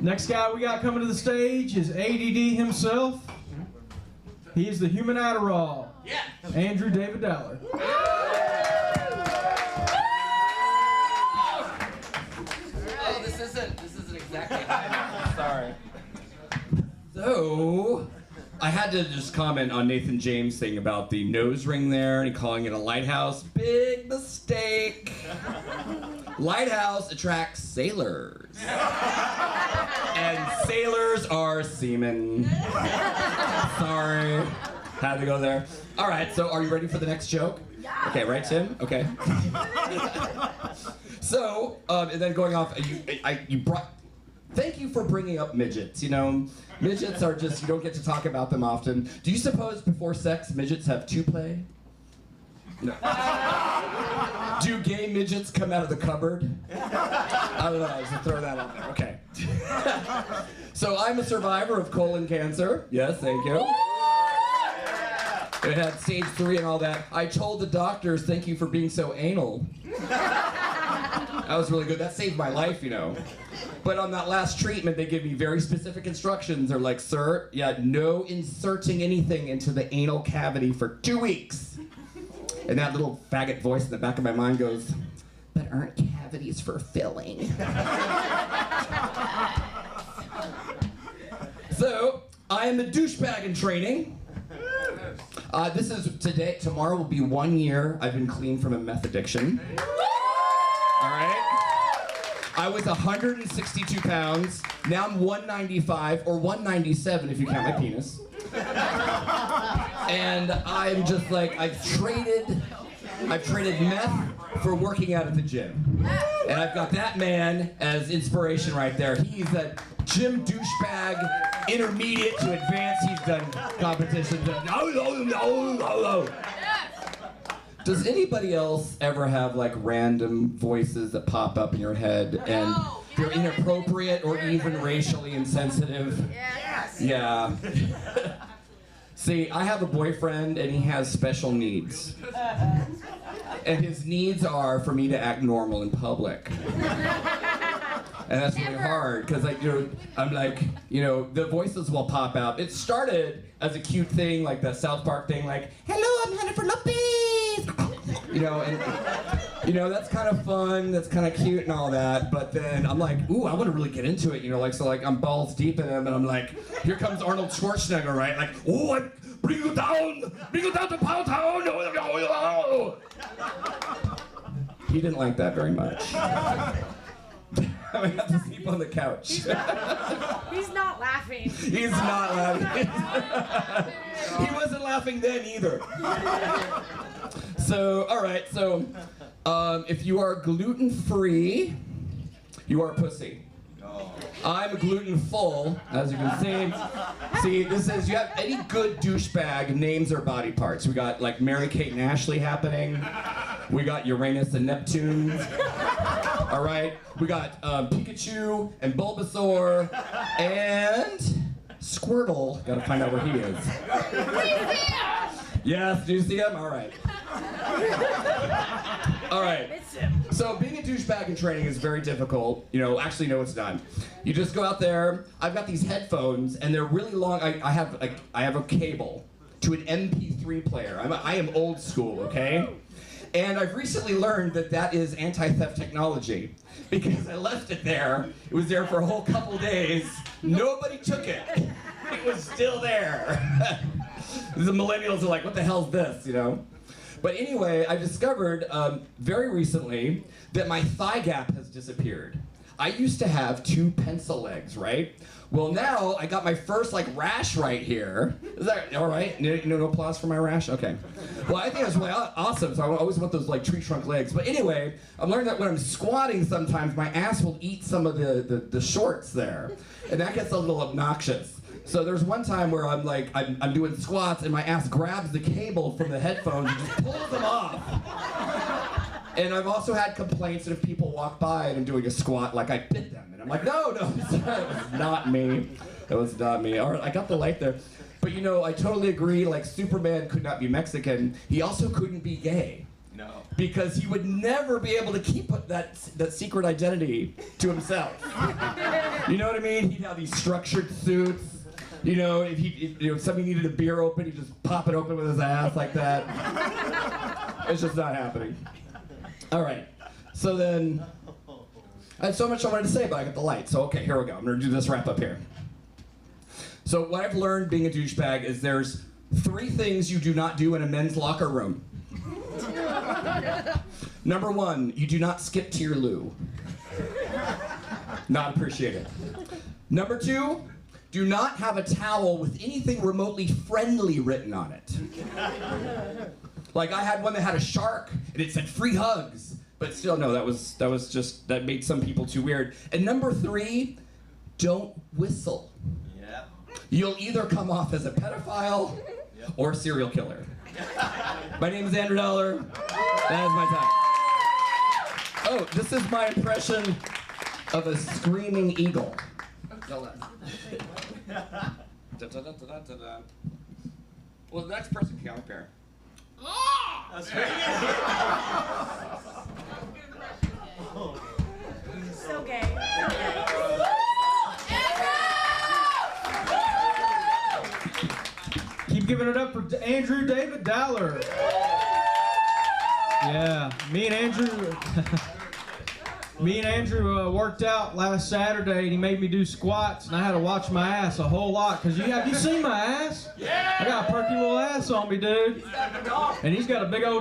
Next guy we got coming to the stage is ADD himself. He is the human Adderall. Yeah. Andrew David Dowler. Oh, this isn't exactly how Sorry. So, I had to just comment on Nathan James' thing about the nose ring there and calling it a lighthouse. Big mistake. Lighthouse attracts sailors. And sailors are seamen. Sorry. Had to go there. All right, so are you ready for the next joke? Yeah. Okay, right, Tim? Okay. So, and then going off, you brought... Thank you for bringing up midgets. You know, midgets are just, you don't get to talk about them often. Do you suppose before sex, midgets have two play? No. Do gay midgets come out of the cupboard? I don't know, I just throw that out there. Okay. So I'm a survivor of colon cancer. Yes, thank you. It had stage 3 and all that. I told the doctors, thank you for being so anal. That was really good. That saved my life, you know. But on that last treatment, they give me very specific instructions. They're like, sir, yeah, no inserting anything into the anal cavity for 2 weeks. And that little faggot voice in the back of my mind goes, but aren't cavities for filling? So, I am a douchebag in training. This is today. Tomorrow will be 1 year I've been clean from a meth addiction. All right? I was 162 pounds. Now I'm 195 or 197 if you count my penis. And I'm just like, I've traded meth for working out at the gym. And I've got that man as inspiration right there. He's a gym douchebag, intermediate to advanced. He's done competitions. Does anybody else ever have like random voices that pop up in your head and they're inappropriate or even racially insensitive? Yes. Yeah. See, I have a boyfriend and he has special needs. And his needs are for me to act normal in public. And that's really hard, because like, I'm like, the voices will pop out. It started as a cute thing, like the South Park thing, like, hello, I'm Jennifer Lopez! That's kind of fun, that's kind of cute and all that, but then I'm like, ooh, I want to really get into it, so like I'm balls deep in him, and I'm like, here comes Arnold Schwarzenegger, right? Like, oh, I bring you down to Pound Town! He didn't like that very much. I would have to sleep on the couch. He's not laughing. He's not laughing. He wasn't laughing then either. So, all right. So, if you are gluten-free, you are a pussy. I'm gluten-full, as you can see. See, this is, you have any good douchebag names their body parts. We got like Mary-Kate and Ashley happening. We got Uranus and Neptune. All right, we got Pikachu and Bulbasaur and Squirtle. Gotta find out where he is. Yes, do you see him? All right. All right. So being a douchebag in training is very difficult. Actually, no, it's not. You just go out there. I've got these headphones, and they're really long. I have a cable to an MP3 player. I am old school, okay? And I've recently learned that is anti-theft technology, because I left it there. It was there for a whole couple days. Nobody took it. It was still there. The millennials are like, what the hell's this, But anyway, I discovered very recently that my thigh gap has disappeared. I used to have 2 pencil legs, right? Well, now I got my first rash right here. Is that all right? No applause for my rash? Okay. Well, I think that's really awesome. So I always want those tree trunk legs. But anyway, I'm learning that when I'm squatting, sometimes my ass will eat some of the shorts there, and that gets a little obnoxious. So there's one time where I'm doing squats and my ass grabs the cable from the headphones and just pulls them off. And I've also had complaints that if people walk by and I'm doing a squat, I bit them. And I'm like, no, it was not me. It was not me. All right, I got the light there. But I totally agree, Superman could not be Mexican. He also couldn't be gay. No. Because he would never be able to keep that secret identity to himself. You know what I mean? He'd have these structured suits. You know, if somebody needed a beer open, he'd just pop it open with his ass like that. It's just not happening. All right. So then, I had so much I wanted to say, but I got the light. So okay, here we go. I'm gonna do this wrap up here. So what I've learned being a douchebag is there's 3 things you do not do in a men's locker room. Number 1, you do not skip to your loo. Not appreciated. Number 2, do not have a towel with anything remotely friendly written on it. Like I had one that had a shark and it said free hugs. But still, no, that made some people too weird. And number 3, don't whistle. Yeah. You'll either come off as a pedophile or a serial killer. My name is Andrew Dollar. That is my time. Oh, this is my impression of a screaming eagle. Well, the next person can come up here. That's right. So gay. Keep giving it up for Andrew David Dowler. Yeah, me and Andrew worked out last Saturday, and he made me do squats, and I had to watch my ass a whole lot. Cause have you seen my ass? Yeah. I got a perky little ass on me, dude. And he's got a big old